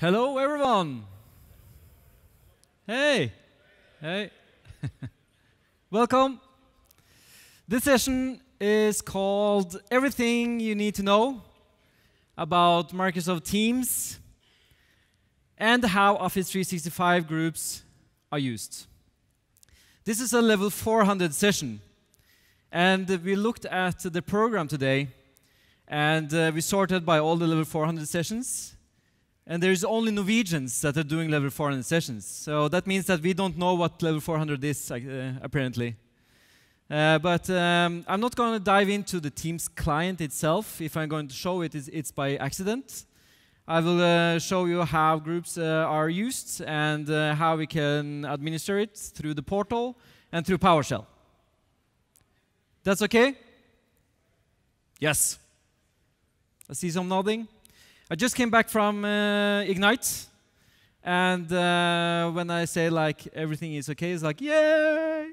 Hello, everyone. Hey. Hey. Welcome. This session is called Everything You Need to Know about Microsoft Teams and how Office 365 groups are used. This is a level 400 session. And we looked at the program today, and we sorted by all the level 400 sessions. And there's only Norwegians that are doing level 400 sessions. So that means that we don't know what level 400 is, apparently. But I'm not going to dive into the Teams client itself. If I'm going to show it, it's by accident. I will show you how groups are used and how we can administer it through the portal and through PowerShell. That's okay? Yes. I see some nodding. I just came back from Ignite, and when I say like everything is okay, it's like yay!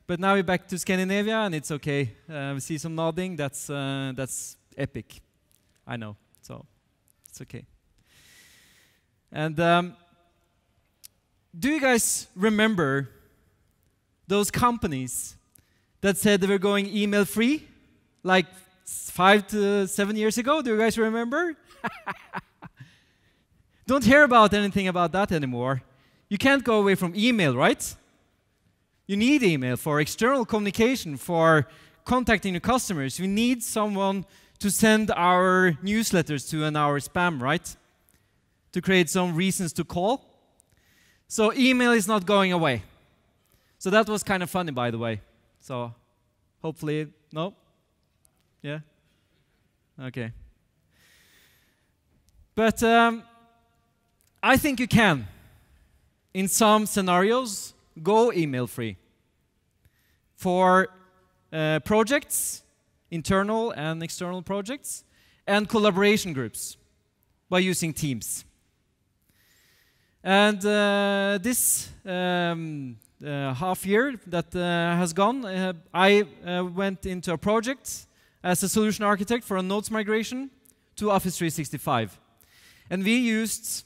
But now we're back to Scandinavia, and it's okay. We see some nodding. That's epic. I know, so it's okay. And do you guys remember those companies that said they were going email free, like 5 to 7 years ago? Do you guys remember? Don't hear about anything about that anymore. You can't go away from email, right? You need email for external communication, for contacting your customers. We need someone to send our newsletters to and our spam, right? To create some reasons to call. So email is not going away. So that was kind of funny, by the way. So hopefully, no? Yeah? Okay. But I think you can, in some scenarios, go email-free for projects, internal and external projects, and collaboration groups by using Teams. And this half year that has gone, I went into a project as a solution architect for a notes migration to Office 365. And we used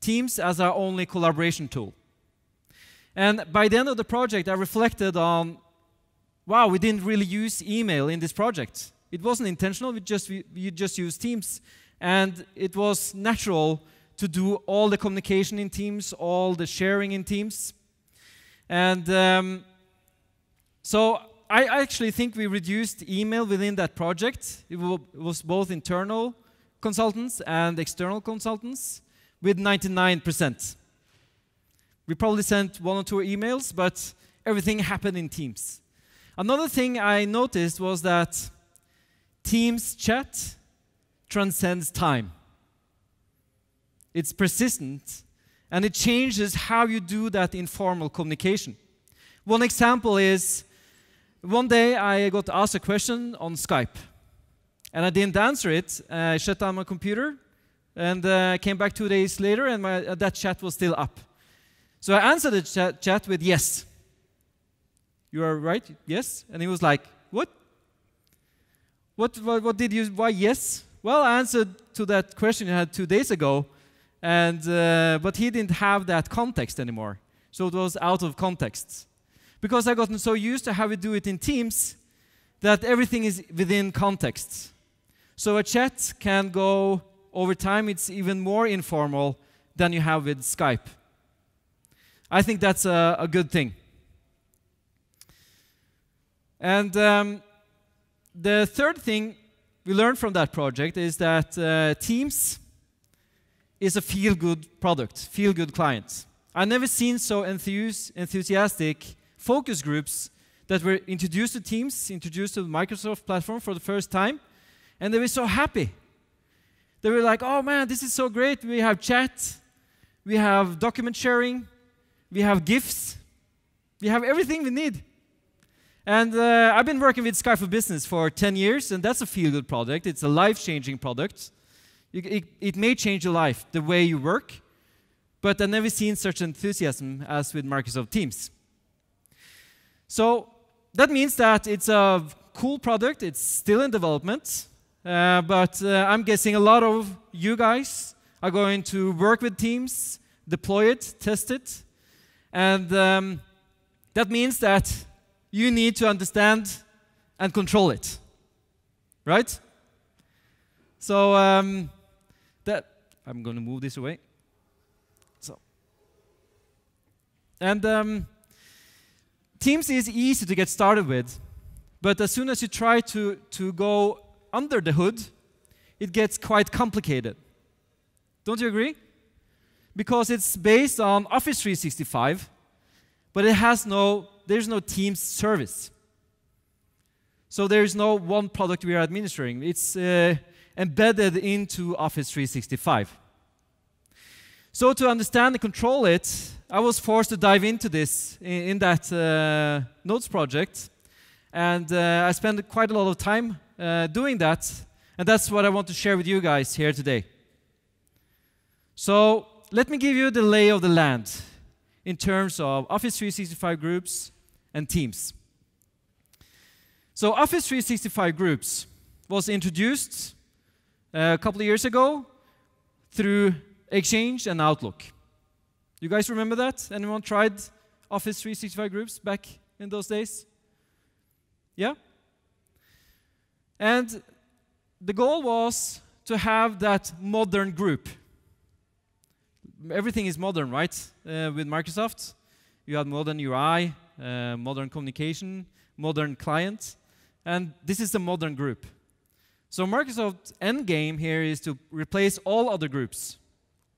Teams as our only collaboration tool. And by the end of the project, I reflected on, wow, we didn't really use email in this project. It wasn't intentional, we just used Teams. And it was natural to do all the communication in Teams, all the sharing in Teams. And so I actually think we reduced email within that project. It was both internal consultants and external consultants with 99%. We probably sent 1 or 2 emails, but everything happened in Teams. Another thing I noticed was that Teams chat transcends time. It's persistent, and it changes how you do that informal communication. One example is, one day I got asked a question on Skype. And I didn't answer it. I shut down my computer, and came back 2 days later, and that chat was still up. So I answered the chat with yes. You are right? Yes? And he was like, what? What did you, why yes? Well, I answered to that question you had 2 days ago, and but he didn't have that context anymore. So it was out of context. Because I gotten so used to how we do it in Teams that everything is within context. So a chat can go over time, it's even more informal than you have with Skype. I think that's a good thing. And the third thing we learned from that project is that Teams is a feel-good product, feel-good client. I've never seen so enthusiastic focus groups that were introduced to Teams, introduced to the Microsoft platform for the first time, and they were so happy. They were like, oh man, this is so great. We have chat, we have document sharing, we have GIFs, we have everything we need. And I've been working with Skype for Business for 10 years, and that's a feel-good product. It's a life-changing product. It may change your life, the way you work, but I've never seen such enthusiasm as with Microsoft Teams. So that means that it's a cool product. It's still in development. But I'm guessing a lot of you guys are going to work with teams, deploy it, test it, and that means that you need to understand and control it, right? So that I'm going to move this away. So, and Teams is easy to get started with, but as soon as you try to go under the hood, it gets quite complicated. Don't you agree? Because it's based on Office 365, but there's no Teams service. So there's no one product we are administering. It's embedded into Office 365. So to understand and control it, I was forced to dive into this in that Notes project. And I spent quite a lot of time doing that. And that's what I want to share with you guys here today. So let me give you the lay of the land in terms of Office 365 groups and Teams. So Office 365 groups was introduced a couple of years ago through Exchange and Outlook. You guys remember that? Anyone tried Office 365 groups back in those days? Yeah? And the goal was to have that modern group. Everything is modern, right? With Microsoft, you have modern UI, modern communication, modern client, and this is the modern group. So Microsoft's end game here is to replace all other groups,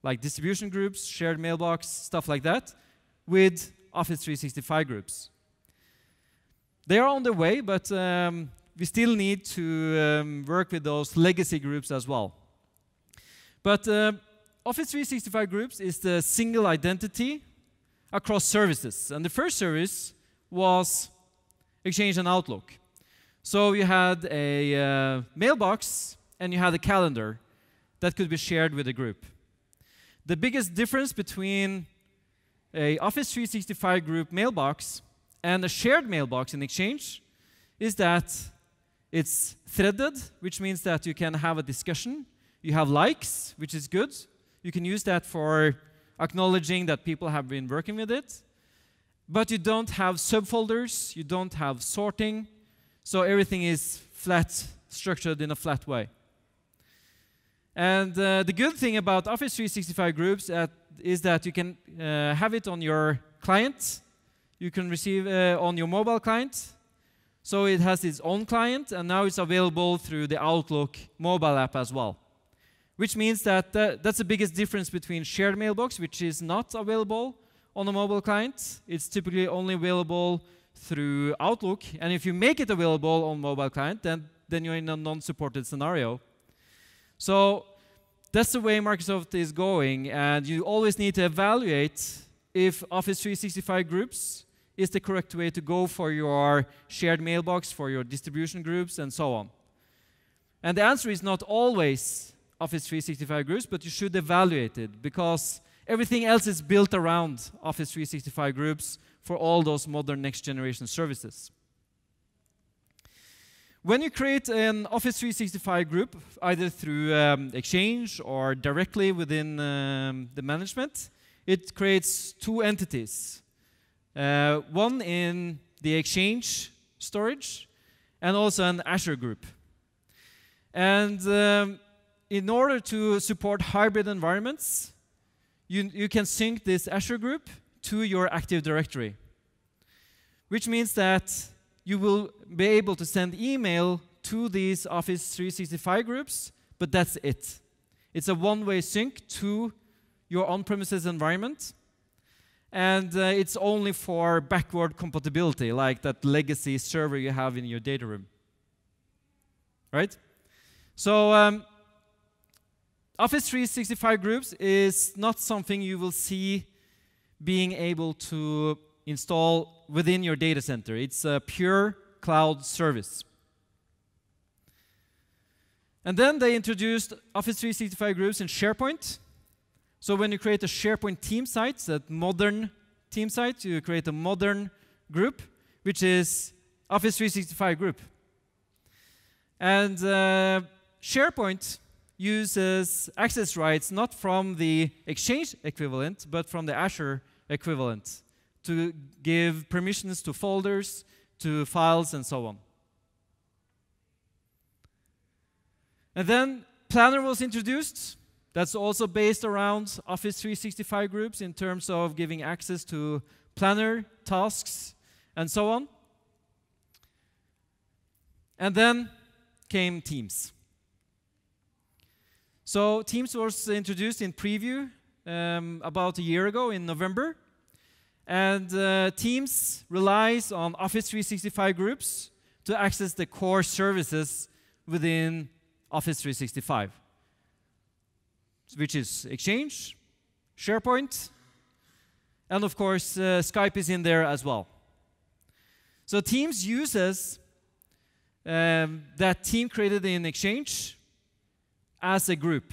like distribution groups, shared mailbox, stuff like that, with Office 365 groups. They are on their way, but we still need to work with those legacy groups as well. But Office 365 groups is the single identity across services. And the first service was Exchange and Outlook. So you had a mailbox and you had a calendar that could be shared with a group. The biggest difference between a Office 365 group mailbox and a shared mailbox in Exchange is that it's threaded, which means that you can have a discussion. You have likes, which is good. You can use that for acknowledging that people have been working with it. But you don't have subfolders, you don't have sorting, so everything is flat, structured in a flat way. And the good thing about Office 365 groups is that you can have it on your client, you can receive on your mobile client, so it has its own client, and now it's available through the Outlook mobile app as well. Which means that that's the biggest difference between shared mailbox, which is not available on a mobile client. It's typically only available through Outlook, and if you make it available on mobile client, then you're in a non-supported scenario. So that's the way Microsoft is going, and you always need to evaluate if Office 365 groups is the correct way to go for your shared mailbox, for your distribution groups, and so on. And the answer is not always Office 365 groups, but you should evaluate it, because everything else is built around Office 365 groups for all those modern next-generation services. When you create an Office 365 group, either through Exchange or directly within the management, it creates two entities. One in the Exchange storage, and also an Azure group. And in order to support hybrid environments, you can sync this Azure group to your Active Directory, which means that you will be able to send email to these Office 365 groups, but that's it. It's a one-way sync to your on-premises environment, and it's only for backward compatibility, like that legacy server you have in your data room. Right? So Office 365 groups is not something you will see being able to install within your data center. It's a pure cloud service. And then they introduced Office 365 groups in SharePoint. So when you create a SharePoint team site, that modern team site, you create a modern group, which is Office 365 group. And SharePoint uses access rights not from the Exchange equivalent, but from the Azure equivalent to give permissions to folders, to files, and so on. And then Planner was introduced. That's also based around Office 365 groups in terms of giving access to Planner, tasks, and so on. And then came Teams. So Teams was introduced in preview about a year ago in November. And Teams relies on Office 365 groups to access the core services within Office 365, which is Exchange, SharePoint, and of course, Skype is in there as well. So Teams uses that team created in Exchange as a group.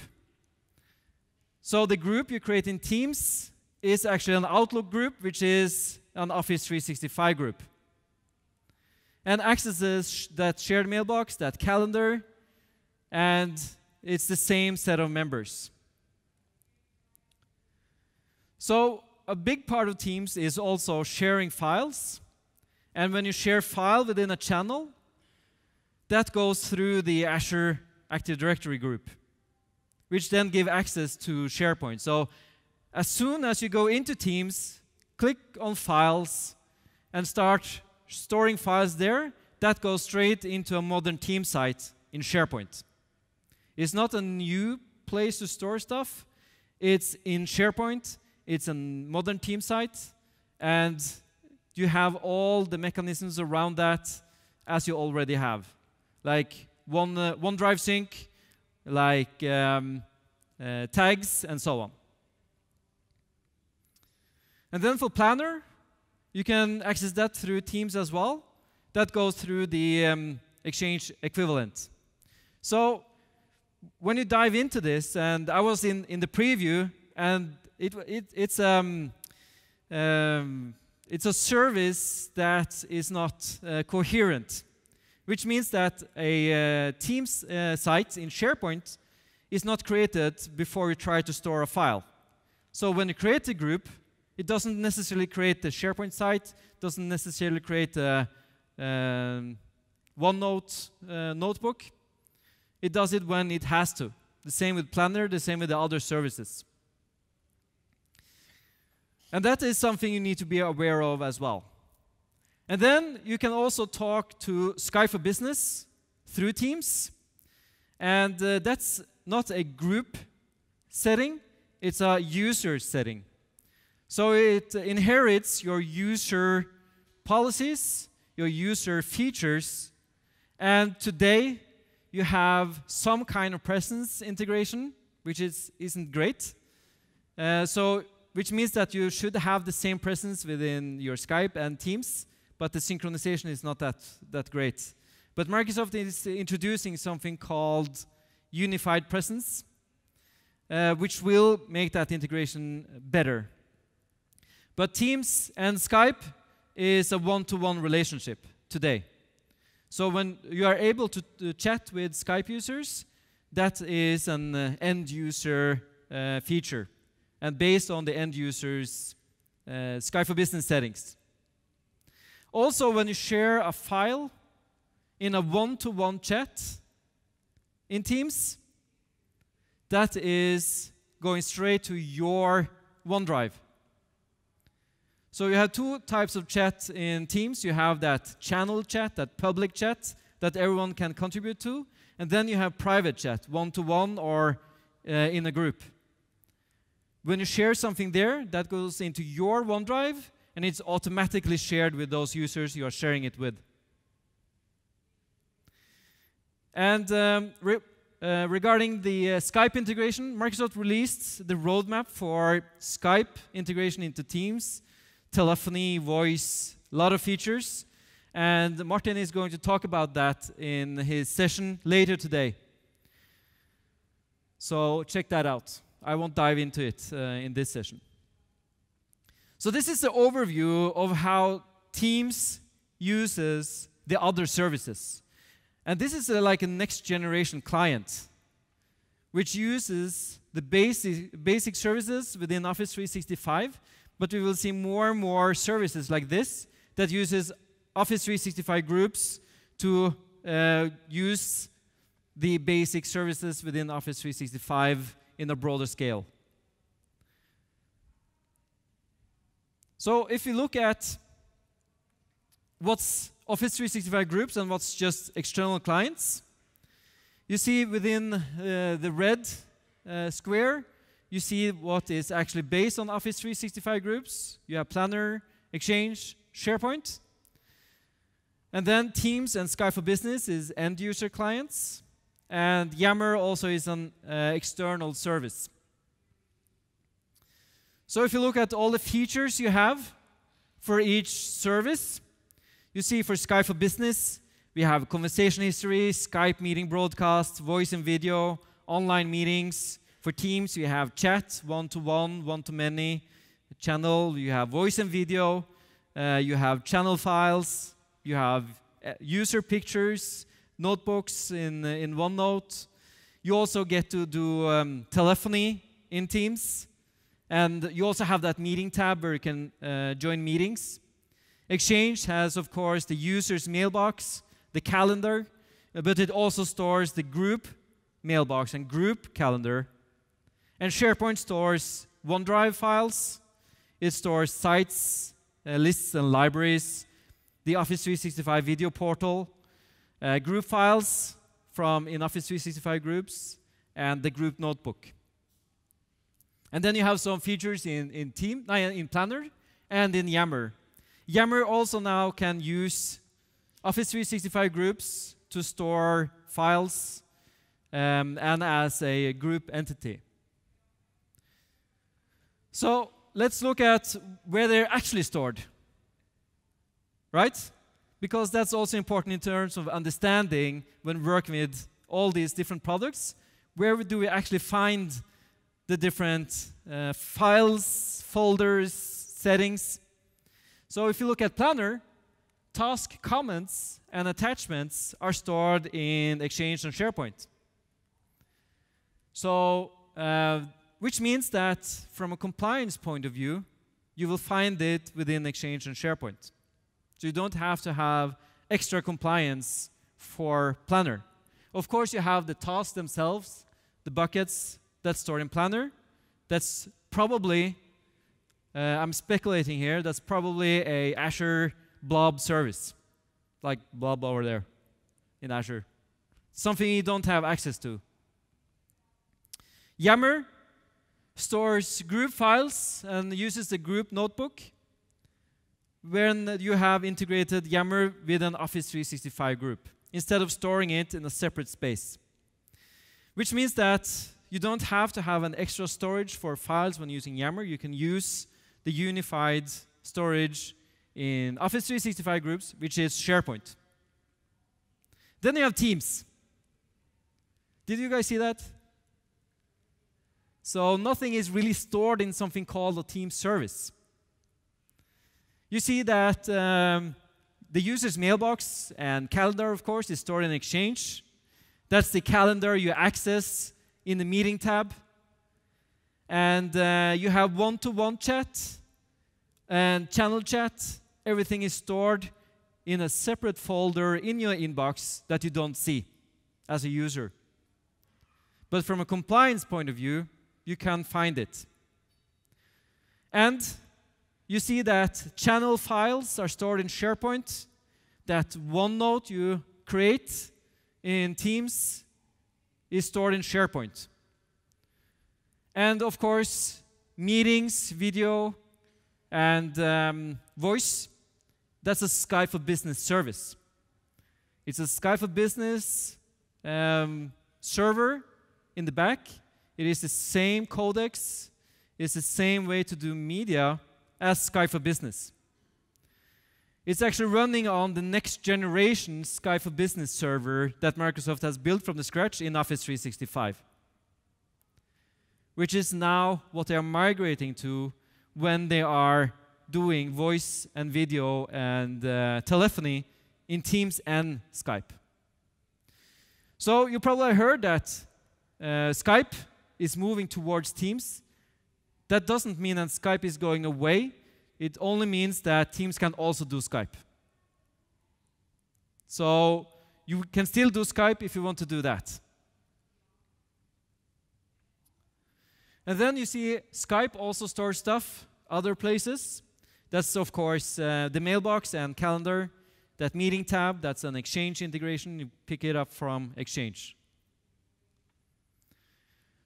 So the group you create in Teams is actually an Outlook group, which is an Office 365 group, and accesses that shared mailbox, that calendar, and it's the same set of members. So a big part of Teams is also sharing files. And when you share file within a channel, that goes through the Azure Active Directory group, which then give access to SharePoint. So as soon as you go into Teams, click on Files, and start storing files there, that goes straight into a modern team site in SharePoint. It's not a new place to store stuff. It's in SharePoint. It's a modern team site. And you have all the mechanisms around that as you already have. Like OneDrive sync, like tags, and so on. And then for Planner, you can access that through Teams as well. That goes through the Exchange equivalent. So when you dive into this, and I was in the preview, and it's a service that is not coherent, which means that a Teams site in SharePoint is not created before you try to store a file. So when you create a group, it doesn't necessarily create the SharePoint site, doesn't necessarily create a OneNote notebook. It does it when it has to. The same with Planner, the same with the other services. And that is something you need to be aware of as well. And then you can also talk to Skype for Business through Teams. And that's not a group setting, it's a user setting. So it inherits your user policies, your user features, and today you have some kind of presence integration, which isn't great. Which means that you should have the same presence within your Skype and Teams, but the synchronization is not that great. But Microsoft is introducing something called unified presence, which will make that integration better. But Teams and Skype is a one-to-one relationship today. So when you are able to chat with Skype users, that is an end-user feature, and based on the end-user's Skype for Business settings. Also, when you share a file in a one-to-one chat in Teams, that is going straight to your OneDrive. So you have two types of chat in Teams. You have that channel chat, that public chat that everyone can contribute to. And then you have private chat, one-to-one or in a group. When you share something there, that goes into your OneDrive, and it's automatically shared with those users you are sharing it with. And regarding the Skype integration, Microsoft released the roadmap for Skype integration into Teams, telephony, voice, a lot of features. And Martin is going to talk about that in his session later today. So check that out. I won't dive into it in this session. So this is the overview of how Teams uses the other services. And this is like a next generation client, which uses the basic services within Office 365, but we will see more and more services like this that uses Office 365 groups to use the basic services within Office 365 in a broader scale. So if you look at what's Office 365 groups and what's just external clients, you see within the red square, you see what is actually based on Office 365 groups. You have Planner, Exchange, SharePoint. And then Teams and Skype for Business is end-user clients. And Yammer also is an external service. So if you look at all the features you have for each service, you see for Skype for Business, we have conversation history, Skype meeting broadcasts, voice and video, online meetings. For Teams, we have chat, one-to-one, one-to-many channel. You have voice and video. You have channel files. You have user pictures, notebooks in OneNote. You also get to do telephony in Teams. And you also have that meeting tab where you can join meetings. Exchange has, of course, the user's mailbox, the calendar, but it also stores the group mailbox and group calendar. And SharePoint stores OneDrive files. It stores sites, lists, and libraries, the Office 365 video portal, group files from in Office 365 groups, and the group notebook. And then you have some features in Planner and in Yammer. Yammer also now can use Office 365 groups to store files and as a group entity. So let's look at where they're actually stored, right? Because that's also important in terms of understanding when working with all these different products. Where do we actually find the different files, folders, settings? So if you look at Planner, task comments and attachments are stored in Exchange and SharePoint. So, which means that from a compliance point of view, you will find it within Exchange and SharePoint. So you don't have to have extra compliance for Planner. Of course, you have the tasks themselves, the buckets that's stored in Planner. That's probably, I'm speculating here, that's probably a Azure blob service, like blob over there in Azure. Something you don't have access to. Yammer stores group files and uses the group notebook when you have integrated Yammer with an Office 365 group, instead of storing it in a separate space. Which means that you don't have to have an extra storage for files when using Yammer. You can use the unified storage in Office 365 groups, which is SharePoint. Then you have Teams. Did you guys see that? So nothing is really stored in something called a Teams service. You see that the user's mailbox and calendar, of course, is stored in Exchange. That's the calendar you access in the meeting tab. And you have one-to-one chat and channel chat. Everything is stored in a separate folder in your inbox that you don't see as a user. But from a compliance point of view, you can find it. And you see that channel files are stored in SharePoint, that OneNote you create in Teams is stored in SharePoint. And of course, meetings, video, and voice, that's a Skype for Business service. It's a Skype for Business server in the back. It is the same codecs. It's the same way to do media as Skype for Business. It's actually running on the next generation Skype for Business server that Microsoft has built from the scratch in Office 365, which is now what they are migrating to when they are doing voice and video and telephony in Teams and Skype. So you probably heard that Skype is moving towards Teams, that doesn't mean that Skype is going away. It only means that Teams can also do Skype. So you can still do Skype if you want to do that. And then you see Skype also stores stuff other places. That's, of course, the mailbox and calendar. That meeting tab, that's an Exchange integration. You pick it up from Exchange.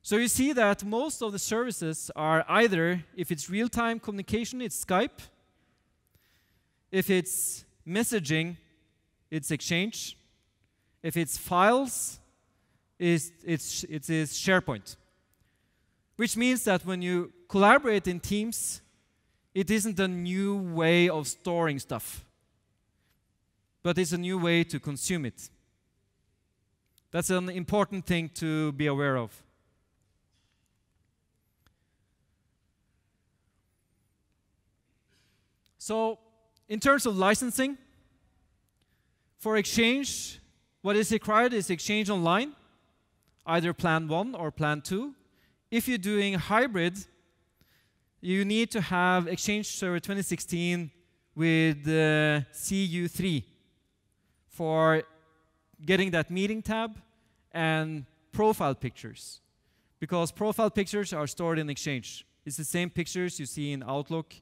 So you see that most of the services are either, if it's real-time communication, it's Skype. If it's messaging, it's Exchange. If it's files, it's SharePoint. Which means that when you collaborate in Teams, it isn't a new way of storing stuff, but it's a new way to consume it. That's an important thing to be aware of. So, in terms of licensing, for Exchange, what is required is Exchange Online, either Plan 1 or Plan 2. If you're doing hybrid, you need to have Exchange Server 2016 with CU3 for getting that meeting tab and profile pictures. Because profile pictures are stored in Exchange. It's the same pictures you see in Outlook.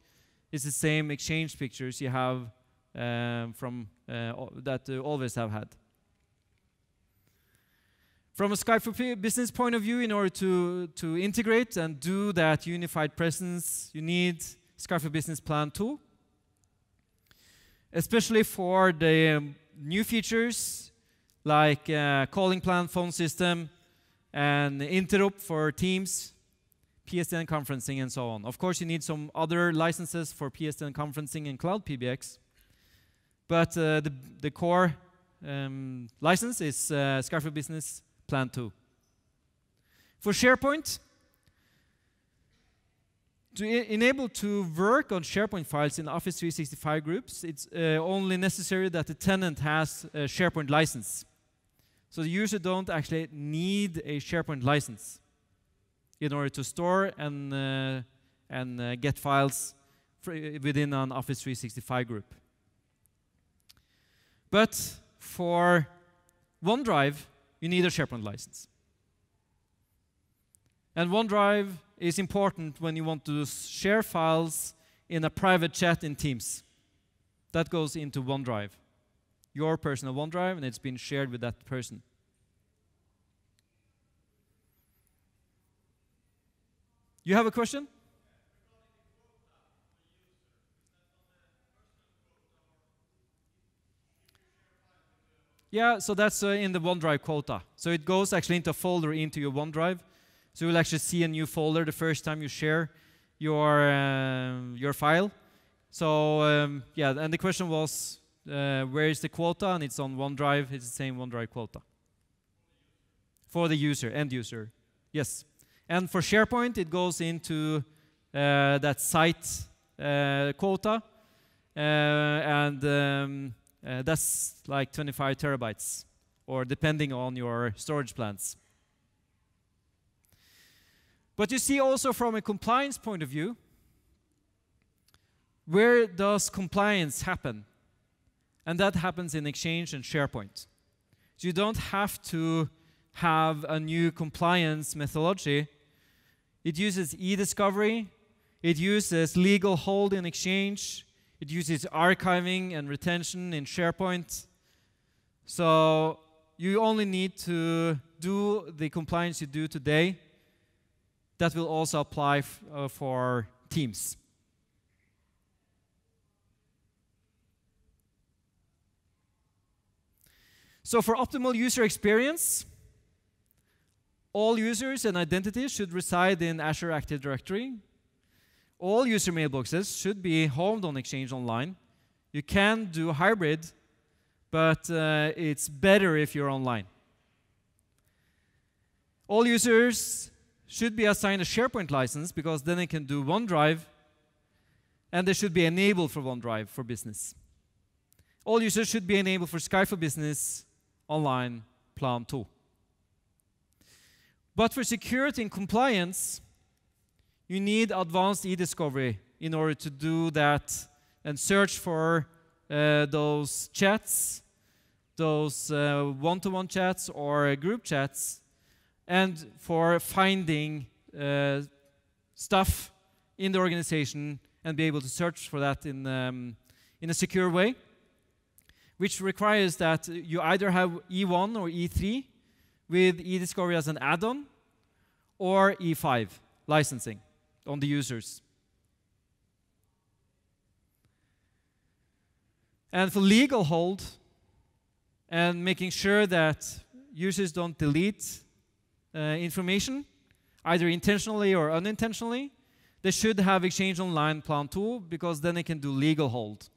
It's the same Exchange pictures you have that you always have had. From a Skype for Business point of view, in order to integrate and do that unified presence, you need Skype for Business Plan 2. Especially for the new features like calling plan, phone system, and interrupt for Teams, PSTN conferencing, and so on. Of course, you need some other licenses for PSTN conferencing and cloud PBX. But the core license is Skype for Business Plan 2. For SharePoint, to enable to work on SharePoint files in Office 365 groups, it's only necessary that the tenant has a SharePoint license. So the user don't actually need a SharePoint license in order to store and get files within an Office 365 group. But for OneDrive, you need a SharePoint license. And OneDrive is important when you want to share files in a private chat in Teams. That goes into OneDrive. Your personal OneDrive, and it's been shared with that person. You have a question? Yeah, so that's in the OneDrive quota. So it goes actually into a folder into your OneDrive. So you'll actually see a new folder the first time you share your file. So yeah, and the question was, where is the quota? And it's on OneDrive. It's the same OneDrive quota. For the user, end user. Yes. And for SharePoint, it goes into that site quota. And that's like 25 terabytes, or depending on your storage plans. But you see also from a compliance point of view, where does compliance happen? And that happens in Exchange and SharePoint. So you don't have to have a new compliance methodology. It uses e-discovery. It uses legal hold in Exchange. It uses archiving and retention in SharePoint. So you only need to do the compliance you do today. That will also apply for Teams. So for optimal user experience, all users and identities should reside in Azure Active Directory. All user mailboxes should be homed on Exchange Online. You can do hybrid, but it's better if you're online. All users should be assigned a SharePoint license, because then they can do OneDrive, and they should be enabled for OneDrive for Business. All users should be enabled for Skype for Business Online Plan 2. But for security and compliance, you need advanced e-discovery in order to do that and search for those chats, those one-to-one chats or group chats, and for finding stuff in the organization and be able to search for that in a secure way, which requires that you either have E1 or E3 with e-discovery as an add-on, or E5 licensing on the users. And for legal hold and making sure that users don't delete information, either intentionally or unintentionally, they should have Exchange Online Plan 2, because then they can do legal hold.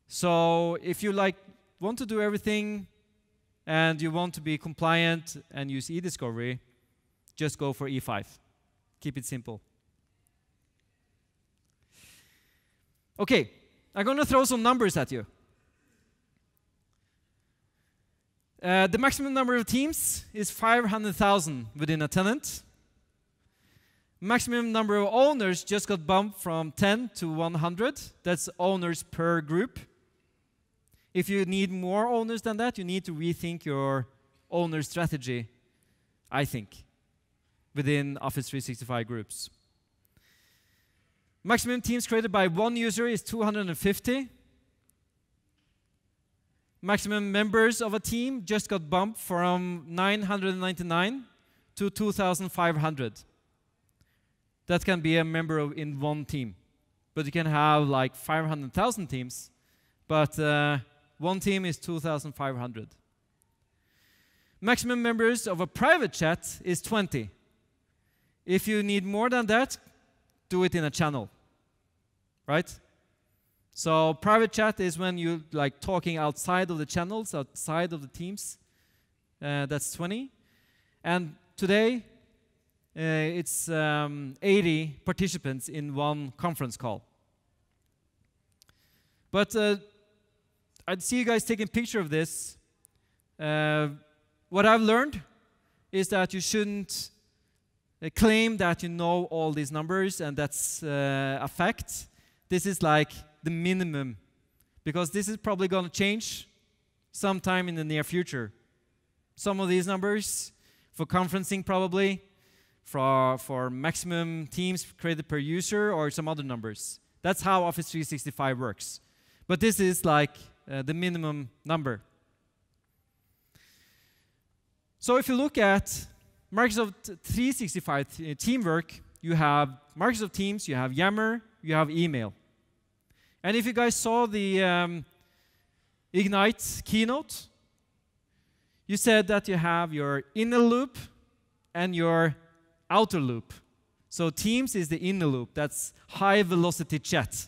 So if you want to do everything and you want to be compliant and use e-discovery, just go for E5. Keep it simple. Okay, I'm going to throw some numbers at you. The maximum number of teams is 500,000 within a tenant. Maximum number of owners just got bumped from 10 to 100. That's owners per group. If you need more owners than that, you need to rethink your owner strategy, I think, within Office 365 groups. Maximum teams created by one user is 250. Maximum members of a team just got bumped from 999 to 2,500. That can be a member in one team. But you can have like 500,000 teams, but one team is 2,500. Maximum members of a private chat is 20. If you need more than that, do it in a channel, right? So private chat is when you like talking outside of the channels, outside of the teams. That's 20. And today, it's 80 participants in one conference call. But I'd see you guys taking a picture of this. What I've learned is that you shouldn't claim that you know all these numbers and that's a fact. This is like the minimum, because this is probably going to change sometime in the near future. Some of these numbers for conferencing probably, for maximum teams created per user, or some other numbers. That's how Office 365 works. But this is like the minimum number. So if you look at Microsoft 365 teamwork, you have Microsoft Teams, you have Yammer, you have email. And if you guys saw the Ignite keynote, you said that you have your inner loop and your outer loop. So Teams is the inner loop. That's high velocity chat.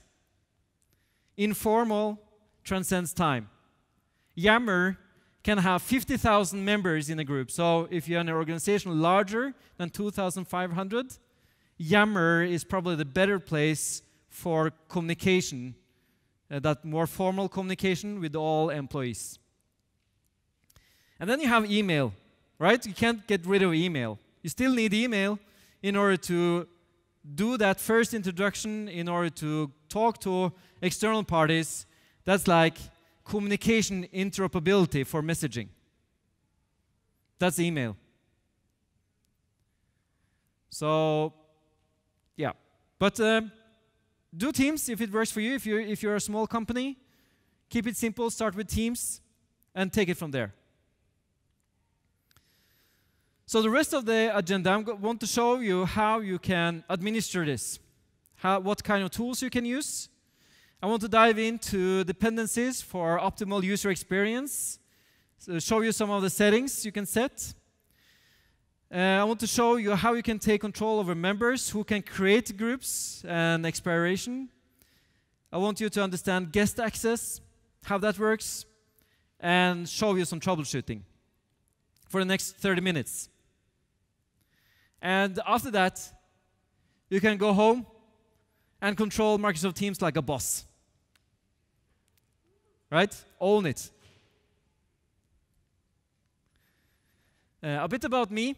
Informal transcends time. Yammer can have 50,000 members in a group. So if you're an organization larger than 2,500, Yammer is probably the better place for communication, that more formal communication with all employees. And then you have email, right? You can't get rid of email. You still need email in order to do that first introduction, in order to talk to external parties. That's like communication interoperability for messaging. That's email. So, yeah. But do Teams if it works for you. If you're a small company, keep it simple. Start with Teams and take it from there. So the rest of the agenda, I want to show you how you can administer this, what kind of tools you can use. I want to dive into dependencies for optimal user experience, so show you some of the settings you can set. I want to show you how you can take control over members who can create groups and expiration. I want you to understand guest access, how that works, and show you some troubleshooting for the next 30 minutes. And after that, you can go home and control Microsoft Teams like a boss. Right? Own it. A bit about me.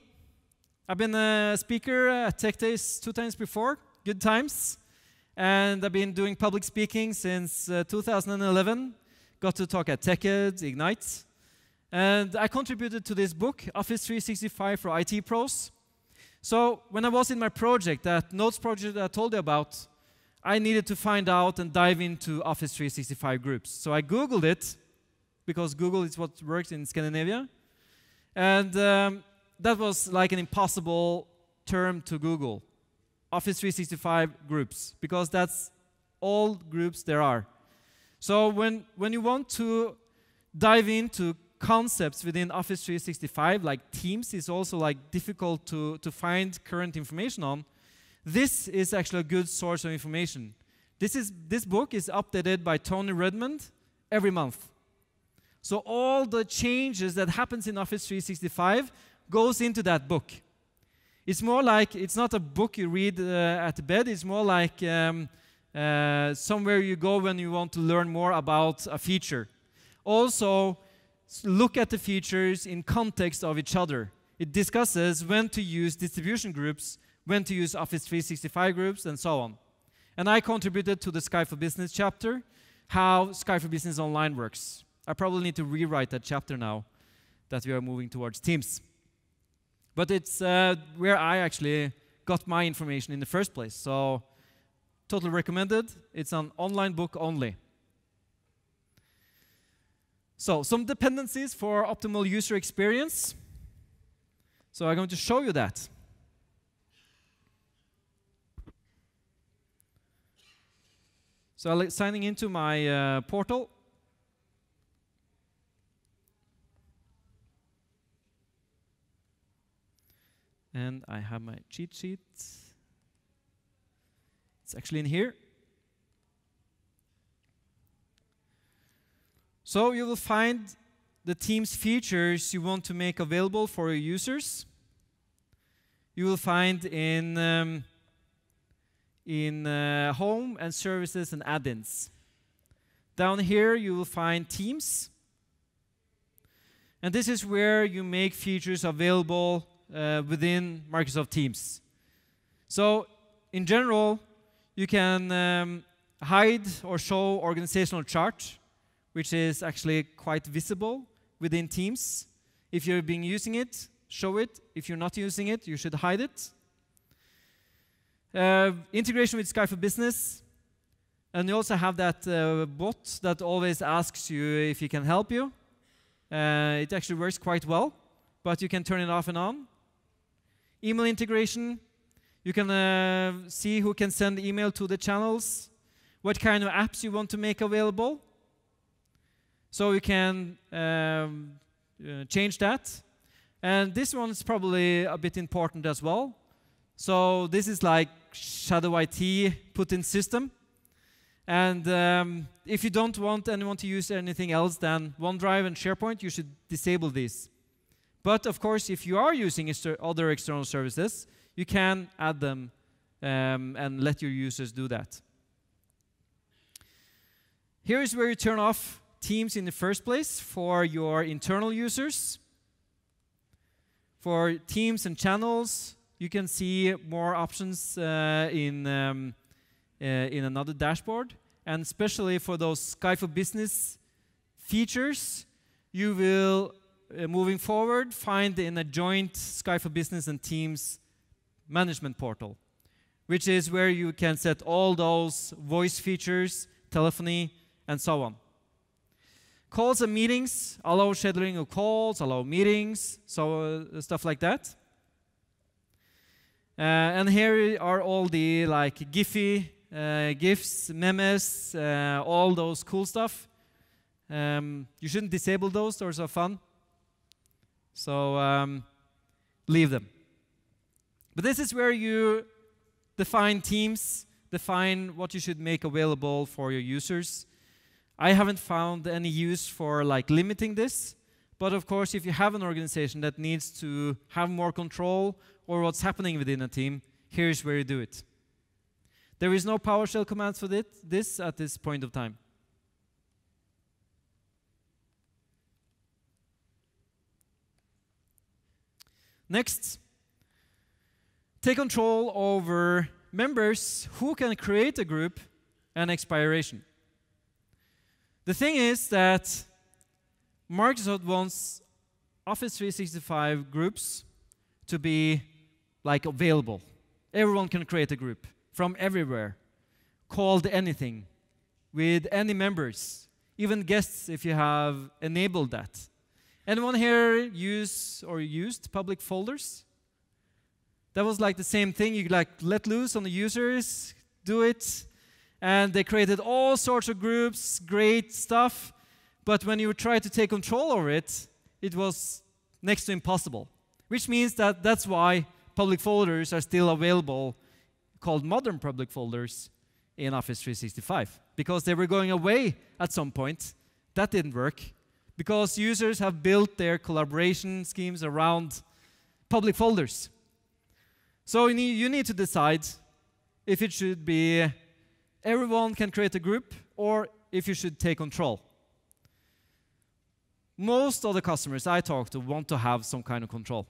I've been a speaker at TechDays 2 times before, good times. And I've been doing public speaking since 2011. Got to talk at TechEd, Ignite. And I contributed to this book, Office 365 for IT pros. So when I was in my project, that Notes project that I told you about, I needed to find out and dive into Office 365 groups. So I Googled it, because Google is what works in Scandinavia. And that was like an impossible term to Google. Office 365 groups, because that's all groups there are. So when you want to dive into concepts within Office 365, like Teams is also like difficult to find current information on, this is actually a good source of information. This book is updated by Tony Redmond every month. So all the changes that happens in Office 365 goes into that book. It's more like, it's not a book you read at bed, it's more like somewhere you go when you want to learn more about a feature. Also, look at the features in context of each other. It discusses when to use distribution groups, when to use Office 365 groups, and so on. And I contributed to the Skype for Business chapter, how Skype for Business Online works. I probably need to rewrite that chapter now that we are moving towards Teams. But it's where I actually got my information in the first place. So, totally recommended. It's an online book only. So, some dependencies for optimal user experience. So, I'm going to show you that. So, I'm signing into my portal. And I have my cheat sheet. It's actually in here. So you will find the Teams features you want to make available for your users. You will find in Home and Services and Add-ins. Down here you will find Teams. And this is where you make features available within Microsoft Teams. So, in general, you can hide or show organizational chart, which is actually quite visible within Teams. If you've been using it, show it. If you're not using it, you should hide it. Integration with Skype for Business. And you also have that bot that always asks you if he can help you. It actually works quite well, but you can turn it off and on. Email integration, you can see who can send email to the channels, what kind of apps you want to make available. So you can change that. And this one is probably a bit important as well. So this is like Shadow IT put in system. And if you don't want anyone to use anything else than OneDrive and SharePoint, you should disable these. But of course, if you are using other external services, you can add them and let your users do that. Here is where you turn off Teams in the first place for your internal users. For Teams and channels, you can see more options in another dashboard. And especially for those Skype for Business features, you will moving forward, find in a joint Skype for Business and Teams management portal, which is where you can set all those voice features, telephony, and so on. Calls and meetings, allow scheduling of calls, allow meetings, so stuff like that. And here are all the like Giphy, GIFs, memes, all those cool stuff. You shouldn't disable those, those are fun. So leave them. But this is where you define Teams, define what you should make available for your users. I haven't found any use for like limiting this, but of course if you have an organization that needs to have more control or what's happening within a team, here's where you do it. There is no PowerShell commands for this at this point of time. Next, take control over members who can create a group and expiration. The thing is that Microsoft wants Office 365 groups to be like available. Everyone can create a group from everywhere, called anything, with any members, even guests if you have enabled that. Anyone here use or used public folders? That was like the same thing. You like let loose on the users, do it, and they created all sorts of groups, great stuff. But when you try to take control over it, it was next to impossible. Which means that that's why public folders are still available, called modern public folders, in Office 365. Because they were going away at some point. That didn't work. Because users have built their collaboration schemes around public folders. So you need to decide if it should be everyone can create a group or if you should take control. Most of the customers I talk to want to have some kind of control.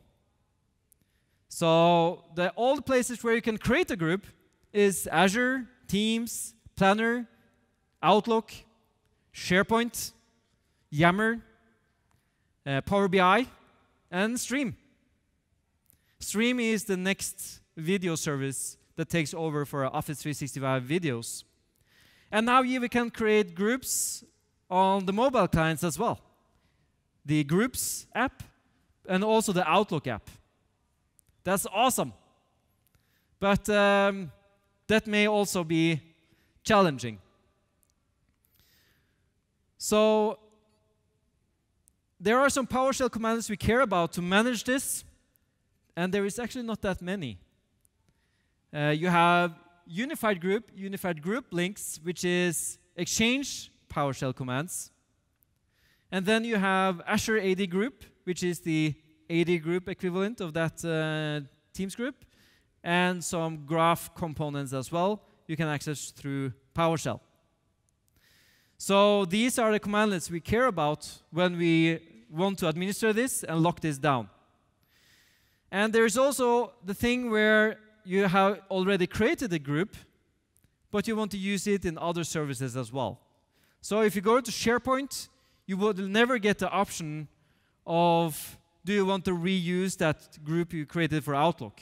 So all the places where you can create a group is Azure, Teams, Planner, Outlook, SharePoint, Yammer, Power BI, and Stream. Stream is the next video service that takes over for Office 365 videos. And now you can create groups on the mobile clients as well. The Groups app and also the Outlook app. That's awesome. But that may also be challenging. So there are some PowerShell commands we care about to manage this. And there is actually not that many. You have unified group links, which is Exchange PowerShell commands. And then you have Azure AD group, which is the AD group equivalent of that Teams group, and some graph components as well you can access through PowerShell. So these are the commandlets we care about when we want to administer this and lock this down. And there's also the thing where you have already created a group, but you want to use it in other services as well. So if you go to SharePoint, you will never get the option of, do you want to reuse that group you created for Outlook?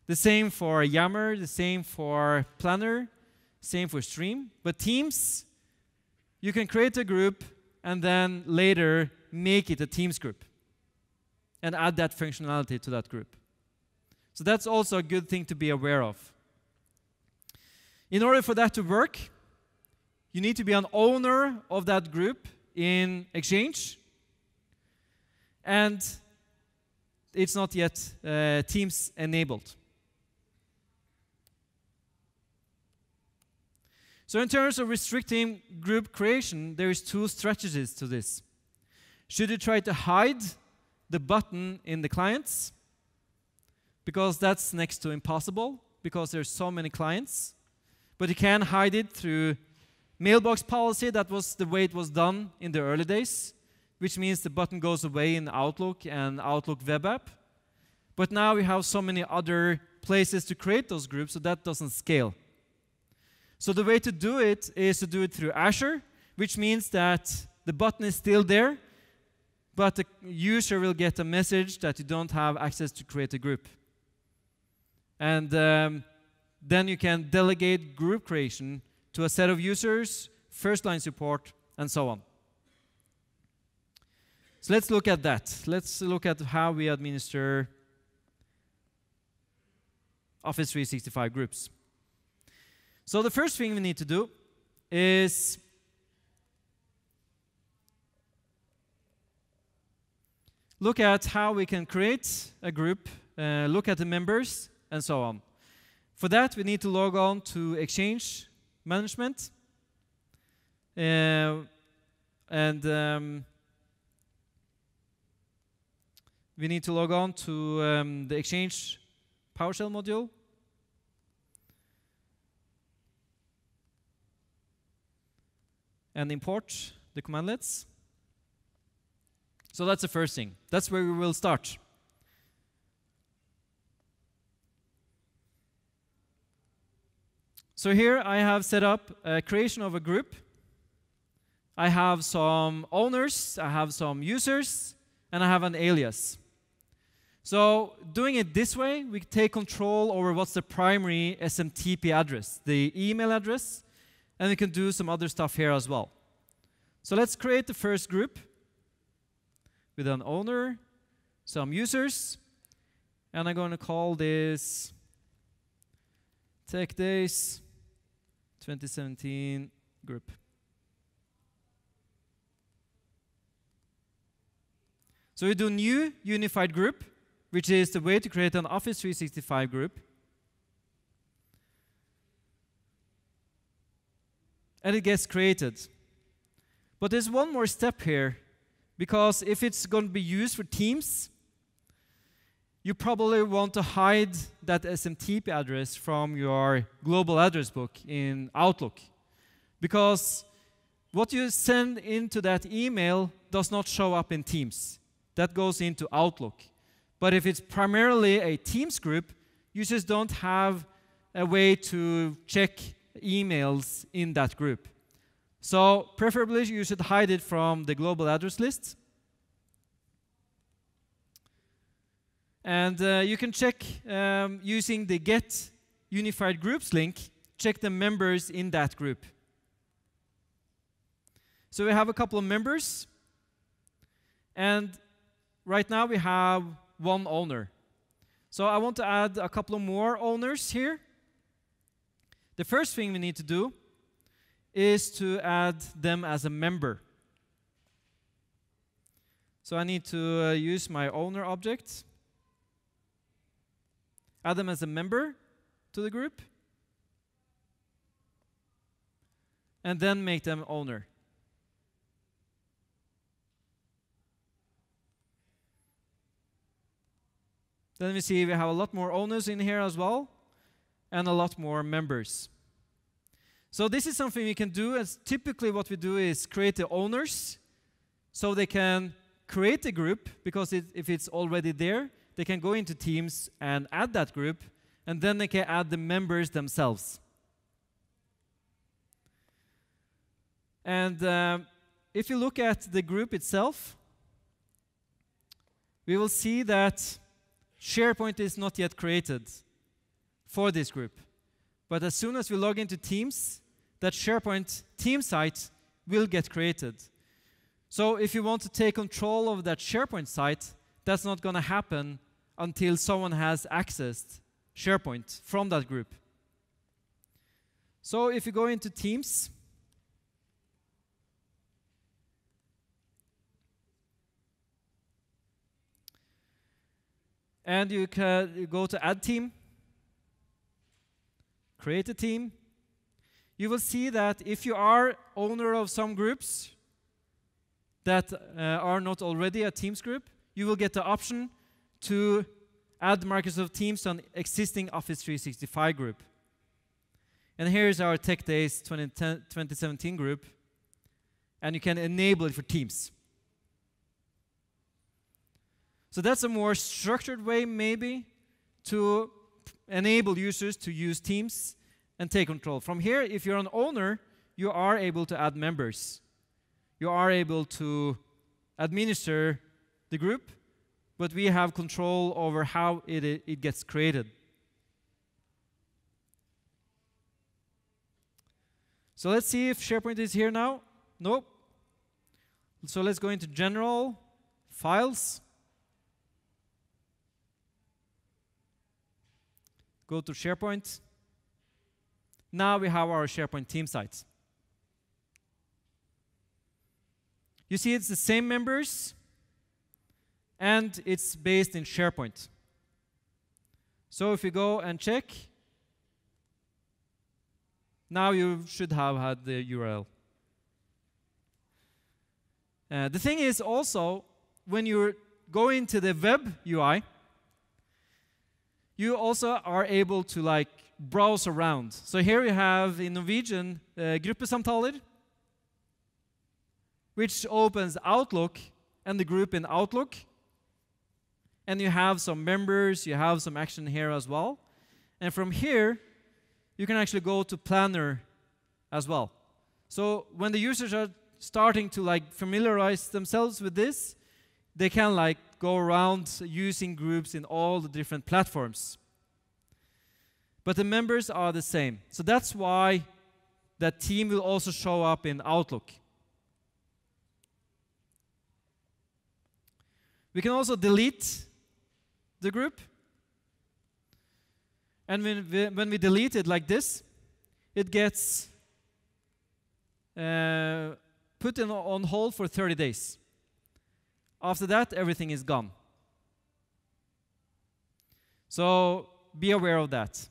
The same for Yammer, the same for Planner, same for Stream. But Teams, you can create a group and then later make it a Teams group and add that functionality to that group. So that's also a good thing to be aware of. In order for that to work, you need to be an owner of that group in Exchange. And it's not yet Teams enabled. So in terms of restricting group creation, there is two strategies to this. Should you try to hide the button in the clients? Because that's next to impossible, because there's so many clients. But you can hide it through mailbox policy. That was the way it was done in the early days, which means the button goes away in Outlook and Outlook web app. But now we have so many other places to create those groups, so that doesn't scale. So the way to do it is to do it through Azure, which means that the button is still there, but the user will get a message that you don't have access to create a group. And then you can delegate group creation to a set of users, first-line support, and so on. So let's look at that. Let's look at how we administer Office 365 groups. So the first thing we need to do is look at how we can create a group, look at the members, and so on. For that, we need to log on to Exchange Management. We need to log on to the Exchange PowerShell module. And import the commandlets. So that's the first thing. That's where we will start. So here I have set up a creation of a group. I have some owners, I have some users, and I have an alias. So doing it this way, we take control over what's the primary SMTP address, the email address, and we can do some other stuff here as well. So let's create the first group with an owner, some users, and I'm going to call this TechDays 2017 group. So we do new unified group, which is the way to create an Office 365 group. And it gets created. But there's one more step here, because if it's going to be used for Teams, you probably want to hide that SMTP address from your global address book in Outlook. Because what you send into that email does not show up in Teams. That goes into Outlook. But if it's primarily a Teams group, users don't have a way to check emails in that group. So preferably you should hide it from the global address list. And you can check using the get unified groups link, check the members in that group. So we have a couple of members, and right now we have one owner. So I want to add a couple of more owners here. The first thing we need to do is to add them as a member. So I need to use my owner object, add them as a member to the group, and then make them owner. Then we see we have a lot more owners in here as well, and a lot more members. So this is something we can do, as typically what we do is create the owners, so they can create a group, because if it's already there, they can go into Teams and add that group, and then they can add the members themselves. And if you look at the group itself, we will see that SharePoint is not yet created for this group. But as soon as we log into Teams, that SharePoint team site will get created. So if you want to take control of that SharePoint site, that's not going to happen until someone has accessed SharePoint from that group. So if you go into Teams, and you go to Add Team, create a team, you will see that if you are owner of some groups that are not already a Teams group, you will get the option to add Microsoft Teams to an existing Office 365 group. And here's our TechDays 2017 group, and you can enable it for Teams. So that's a more structured way, maybe, to enable users to use Teams and take control. From here, if you're an owner, you are able to add members. You are able to administer the group, but we have control over how it gets created. So let's see if SharePoint is here now. Nope. So let's go into General, Files, go to SharePoint. Now we have our SharePoint team site. You see it's the same members, and it's based in SharePoint. So if you go and check, now you should have had the URL. The thing is also, when you go into the web UI, you also are able to browse around. So here we have in Norwegian gruppesamtaler, which opens Outlook and the group in Outlook. And you have some members, you have some action here as well. And from here, you can actually go to Planner as well. So when the users are starting to like familiarize themselves with this, they can like go around using groups in all the different platforms. But the members are the same. So that's why that team will also show up in Outlook. We can also delete the group. And when we delete it like this, it gets put on hold for 30 days. After that, everything is gone. So be aware of that.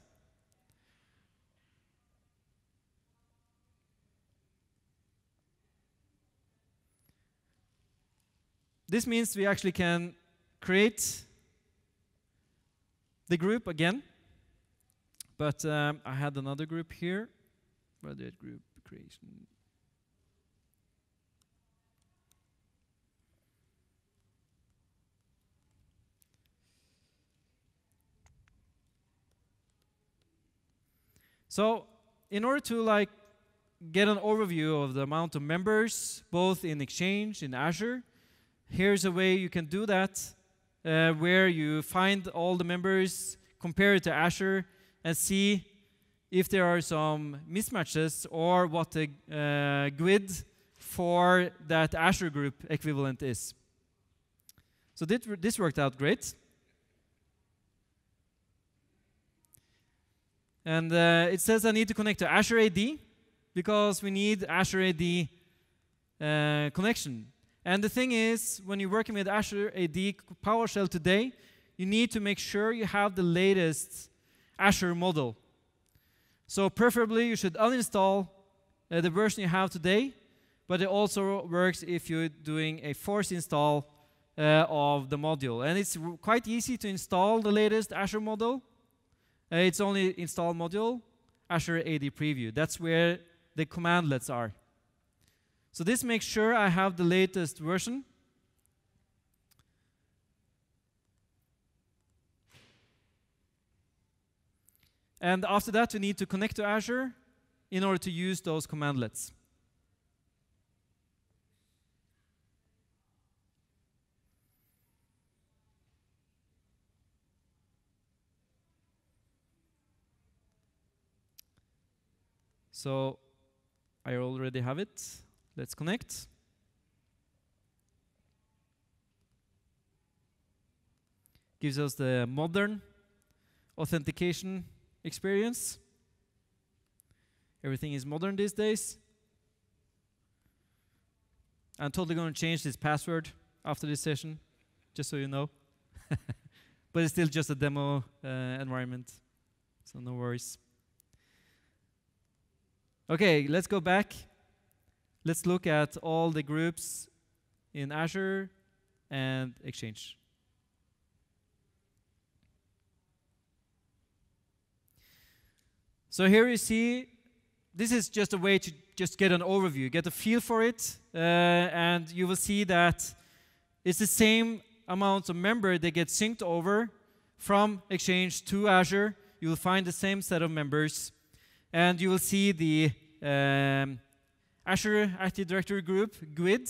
This means we actually can create the group again. But I had another group here. Where did group creation? So in order to like get an overview of the amount of members, both in Exchange, in Azure, here's a way you can do that, where you find all the members, compare it to Azure, and see if there are some mismatches or what the GUID for that Azure group equivalent is. So this worked out great. And it says I need to connect to Azure AD because we need Azure AD connection. And the thing is, when you're working with Azure AD PowerShell today, you need to make sure you have the latest Azure model. So preferably you should uninstall the version you have today, but it also works if you're doing a force install of the module. And it's quite easy to install the latest Azure model. It's only install module, Azure AD Preview. That's where the commandlets are. So this makes sure I have the latest version. And after that, we need to connect to Azure in order to use those commandlets. So I already have it. Let's connect. Gives us the modern authentication experience. Everything is modern these days. I'm totally going to change this password after this session, just so you know. But it's still just a demo environment, so no worries. Okay, let's go back. Let's look at all the groups in Azure and Exchange. So here you see, this is just a way to just get an overview, get a feel for it, and you will see that it's the same amount of members that get synced over from Exchange to Azure. You will find the same set of members, and you will see the Azure Active Directory group, GUID.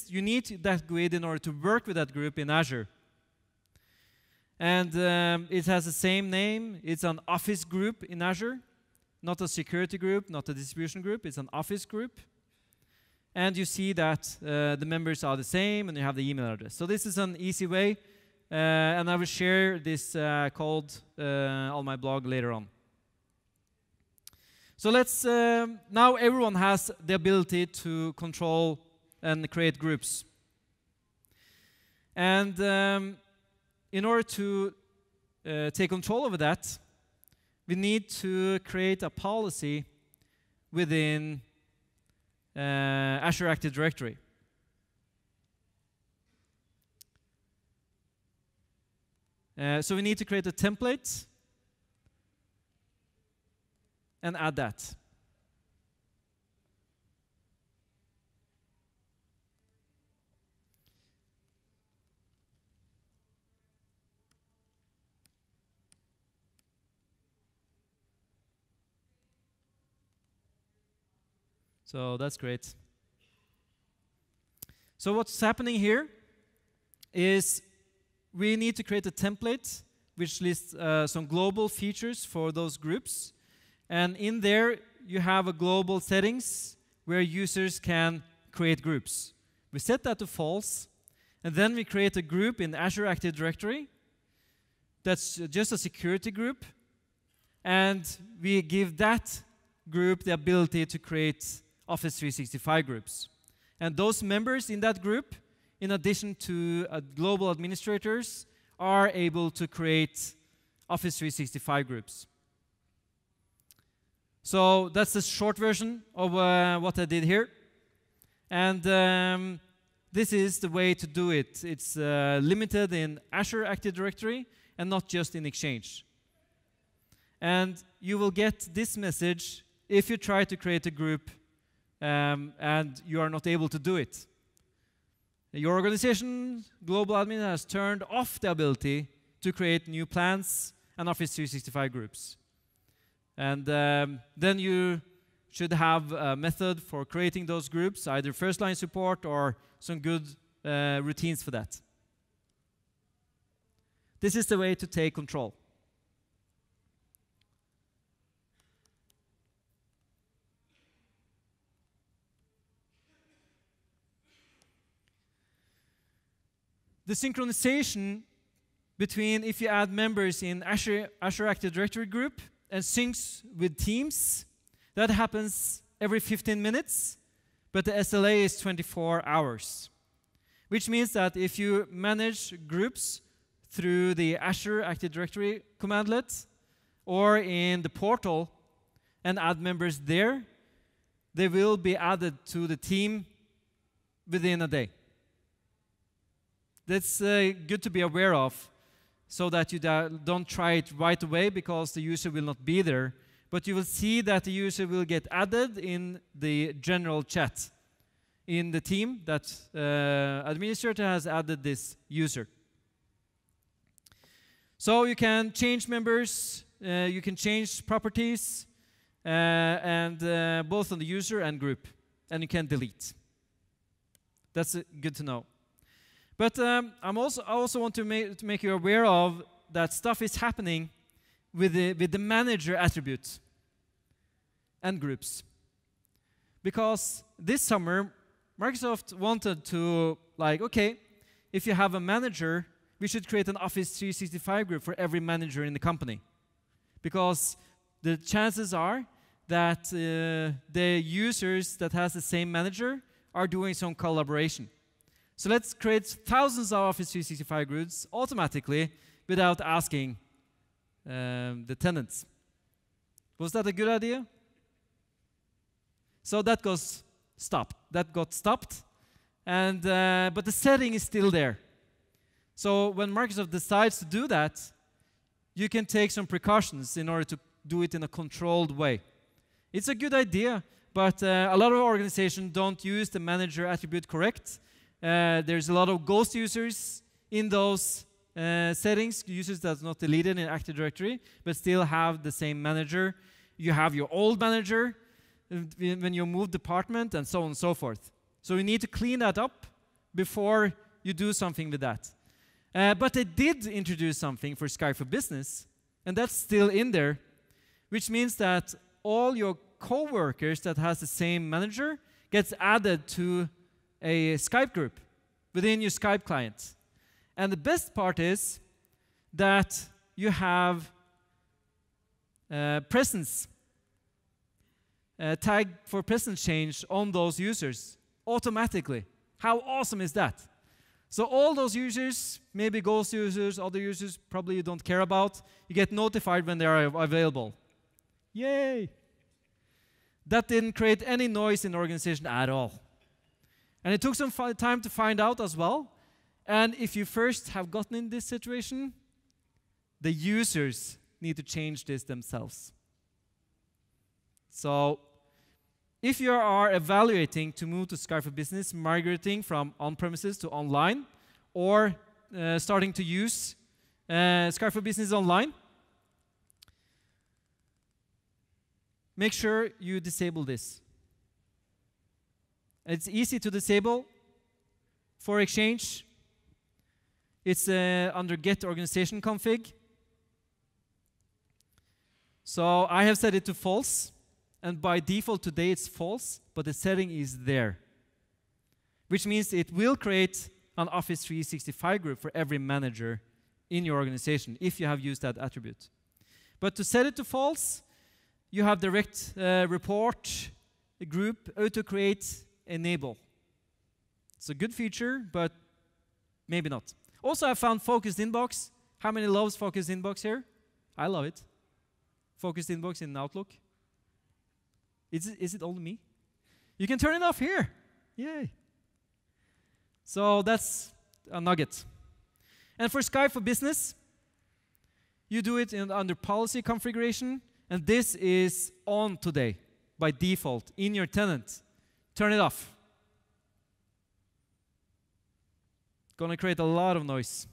You need that GUID in order to work with that group in Azure. And it has the same name. It's an office group in Azure, not a security group, not a distribution group. It's an office group. And you see that the members are the same, and you have the email address. So this is an easy way, and I will share this code on my blog later on. So let's, now everyone has the ability to control and create groups. And in order to take control over that, we need to create a policy within Azure Active Directory. So we need to create a template and add that. So that's great. So what's happening here is we need to create a template which lists some global features for those groups. And in there, you have a global settings where users can create groups. We set that to false, and then we create a group in Azure Active Directory. That's just a security group. And we give that group the ability to create Office 365 groups. And those members in that group, in addition to global administrators, are able to create Office 365 groups. So that's the short version of what I did here. And this is the way to do it. It's limited in Azure Active Directory and not just in Exchange. And you will get this message if you try to create a group and you are not able to do it. Your organization, global admin, has turned off the ability to create new plans and Office 365 groups. And then you should have a method for creating those groups, either first-line support or some good routines for that. This is the way to take control. The synchronization between if you add members in Azure Active Directory group and syncs with Teams, that happens every 15 minutes, but the SLA is 24 hours. Which means that if you manage groups through the Azure Active Directory commandlet or in the portal and add members there, they will be added to the team within a day. That's good to be aware of, so that you don't try it right away because the user will not be there. But you will see that the user will get added in the general chat in the team that administrator has added this user. So you can change members, you can change properties, and both on the user and group, and you can delete. That's good to know. But I also want to make you aware of that stuff is happening with the manager attribute and groups. Because this summer, Microsoft wanted to, okay, if you have a manager, we should create an Office 365 group for every manager in the company. Because the chances are that the users that has the same manager are doing some collaboration. So let's create thousands of Office 365 groups automatically without asking the tenants. Was that a good idea? So that got stopped. And, but the setting is still there. So when Microsoft decides to do that, you can take some precautions in order to do it in a controlled way. It's a good idea, but a lot of organizations don't use the manager attribute correct. There's a lot of ghost users in those settings, users that's not deleted in Active Directory, but still have the same manager. You have your old manager when you move department, and so on and so forth. So you need to clean that up before you do something with that. But they did introduce something for Skype for Business, and that's still in there, which means that all your coworkers that has the same manager gets added to a Skype group within your Skype client. And the best part is that you have presence, tag for presence change on those users automatically. How awesome is that? So all those users, maybe ghost users, other users probably you don't care about, you get notified when they are available. Yay! That didn't create any noise in the organization at all. And it took some time to find out as well. And if you first have gotten in this situation, the users need to change this themselves. So if you are evaluating to move to Skype for Business, migrating from on-premises to online, or starting to use Skype for Business online, make sure you disable this. It's easy to disable for Exchange. It's under get organization config. So I have set it to false, and by default today it's false, but the setting is there, which means it will create an Office 365 group for every manager in your organization if you have used that attribute. But to set it to false, you have direct report, a group, auto create, enable. It's a good feature, but maybe not. Also, I found focused inbox. How many loves focused inbox here? I love it. Focused inbox in Outlook. Is it only me? You can turn it off here. Yay. So that's a nugget. And for Skype for Business, you do it under policy configuration, and this is on today by default in your tenant. Turn it off. Gonna create a lot of noise.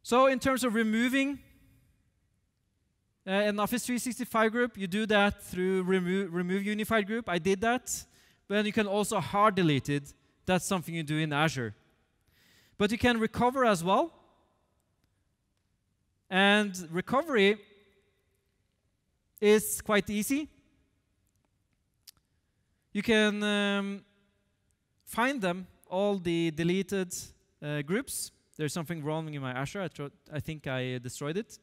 So in terms of removing an Office 365 group, you do that through remove unified group. I did that. But you can also hard delete it. That's something you do in Azure. But you can recover as well. And recovery is quite easy. You can find them, all the deleted groups. There's something wrong in my Azure. I think I destroyed it.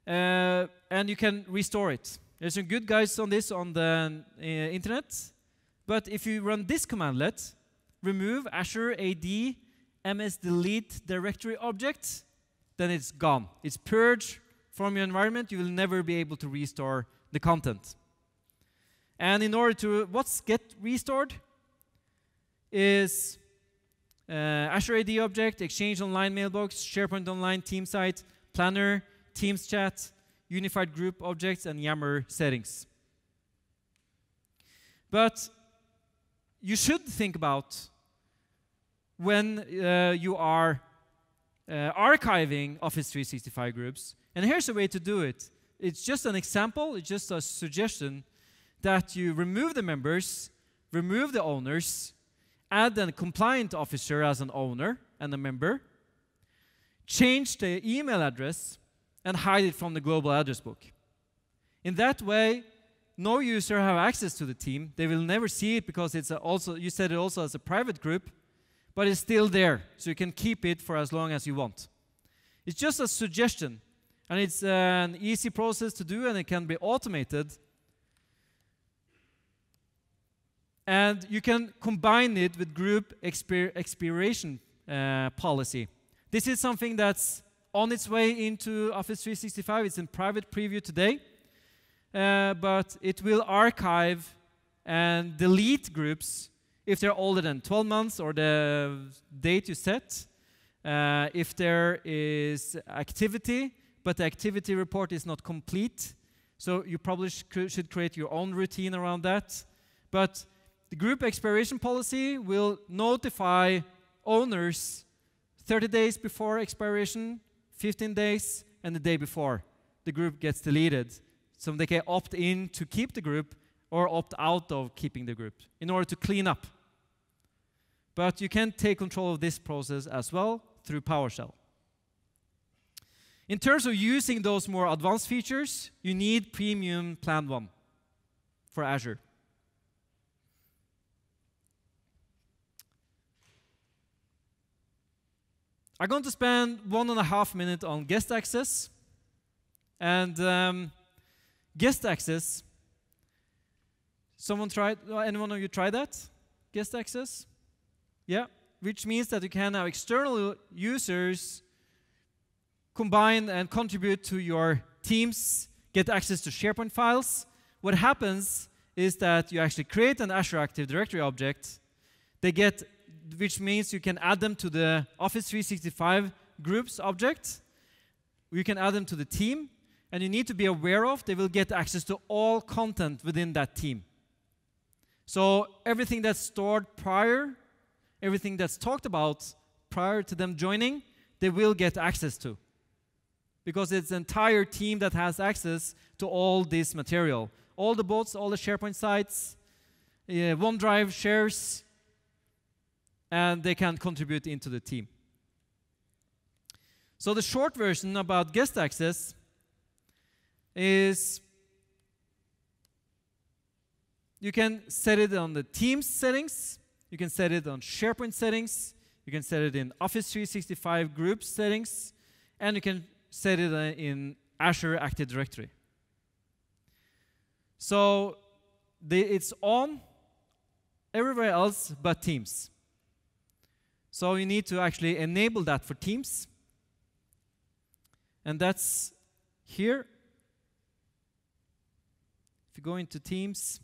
And you can restore it. There's some good guides on this on the internet. But if you run this commandlet, remove Azure AD ms delete directory object, then it's gone. It's purged from your environment. You will never be able to restore the content. And in order to, what's get restored is Azure AD object, Exchange Online mailbox, SharePoint Online team site, Planner, Teams chat, unified group objects, and Yammer settings. But you should think about when you are archiving Office 365 groups. And here's a way to do it. It's just an example. It's just a suggestion that you remove the members, remove the owners, add a compliant officer as an owner and a member, change the email address, and hide it from the global address book. In that way, no user have access to the team. They will never see it because it's also, you set it also as a private group, but it's still there, so you can keep it for as long as you want. It's just a suggestion, and it's an easy process to do, and it can be automated. And you can combine it with group expiration policy. This is something that's on its way into Office 365. It's in private preview today. But it will archive and delete groups if they're older than 12 months or the date you set. If there is activity, but the activity report is not complete. So you probably should create your own routine around that. But the group expiration policy will notify owners 30 days before expiration, 15 days, and the day before the group gets deleted. So they can opt in to keep the group or opt out of keeping the group in order to clean up. But you can take control of this process as well through PowerShell. In terms of using those more advanced features, you need Premium Plan 1 for Azure. I'm going to spend 1.5 minutes on guest access. And guest access, anyone of you tried that? Guest access? Yeah, which means that you can have external users combine and contribute to your teams, get access to SharePoint files. What happens is that you actually create an Azure Active Directory object. Which means you can add them to the Office 365 groups object. You can add them to the team. And you need to be aware of, they will get access to all content within that team. So everything that's stored prior, everything that's talked about prior to them joining, they will get access to. because it's the entire team that has access to all this material. All the bots, all the SharePoint sites, OneDrive shares, and they can contribute into the team. So the short version about guest access is you can set it on the Teams settings, you can set it on SharePoint settings, you can set it in Office 365 group settings, and you can set it in Azure Active Directory. So it's on everywhere else but Teams. So you need to actually enable that for Teams. And that's here. If you go into Teams,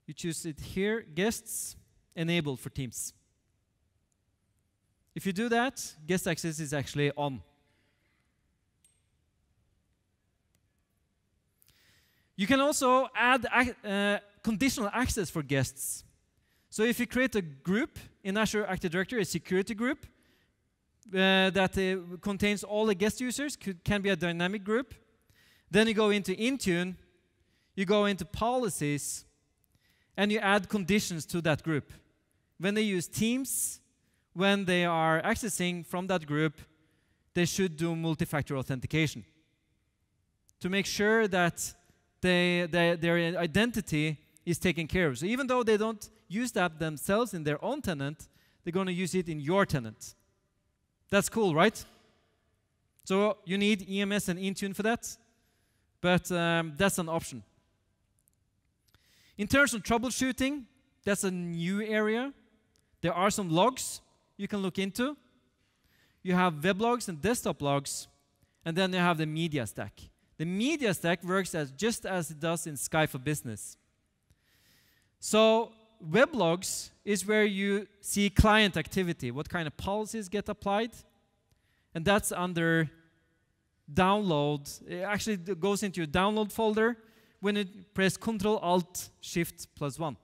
you choose it here, guests, enabled for Teams. If you do that, guest access is actually on. You can also add conditional access for guests. So if you create a group in Azure Active Directory, a security group, that contains all the guest users, can be a dynamic group. Then you go into Intune, you go into policies, and you add conditions to that group. When they use Teams, when they are accessing from that group, they should do multi-factor authentication to make sure that their identity is taken care of. So even though they don't use that themselves in their own tenant, they're going to use it in your tenant. That's cool, right? So you need EMS and Intune for that, but that's an option. In terms of troubleshooting, that's a new area. There are some logs you can look into. You have web logs and desktop logs, and then you have the media stack. The media stack works just as it does in Skype for Business. So web logs is where you see client activity, what kind of policies get applied, and that's under download. It actually goes into your download folder when you press Ctrl-Alt-Shift+1.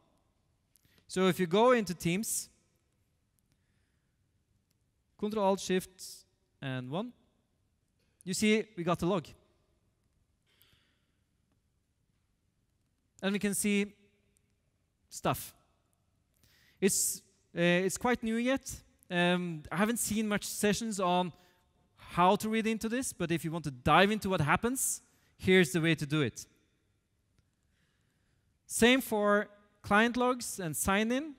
So if you go into Teams, Ctrl-Alt-Shift and 1, you see we got the log. And we can see stuff. It's quite new yet. I haven't seen much sessions on how to read into this, but if you want to dive into what happens, here's the way to do it. Same for client logs and sign-in,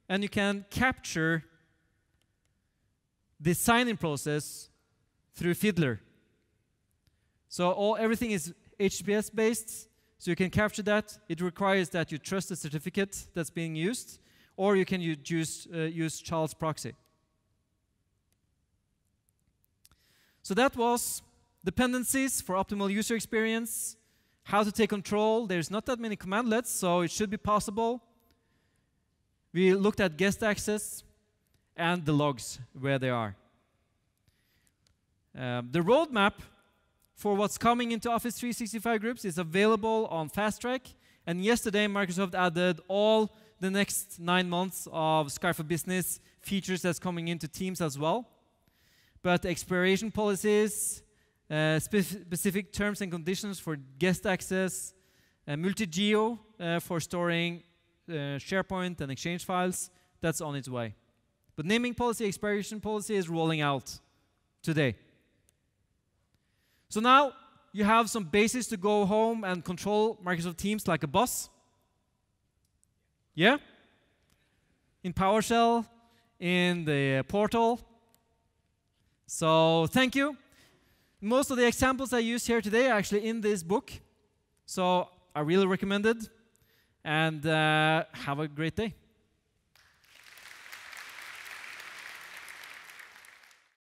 and you can capture the sign-in process through Fiddler. So everything is HTTPS based, so you can capture that. It requires that you trust the certificate that's being used, or you can use Charles Proxy. So that was dependencies for optimal user experience, how to take control. There's not that many commandlets, so it should be possible. We looked at guest access and the logs, where they are. The roadmap for what's coming into Office 365 groups is available on Fast Track. And yesterday, Microsoft added all the next 9 months of Skype for Business features that's coming into Teams as well. But expiration policies, specific terms and conditions for guest access, multi-geo for storing SharePoint and Exchange files, that's on its way. But naming policy, expiration policy is rolling out today. So now you have some basis to go home and control Microsoft Teams like a boss. Yeah? In PowerShell, in the portal. So thank you. Most of the examples I use here today are actually in this book. So I really recommend it. And have a great day.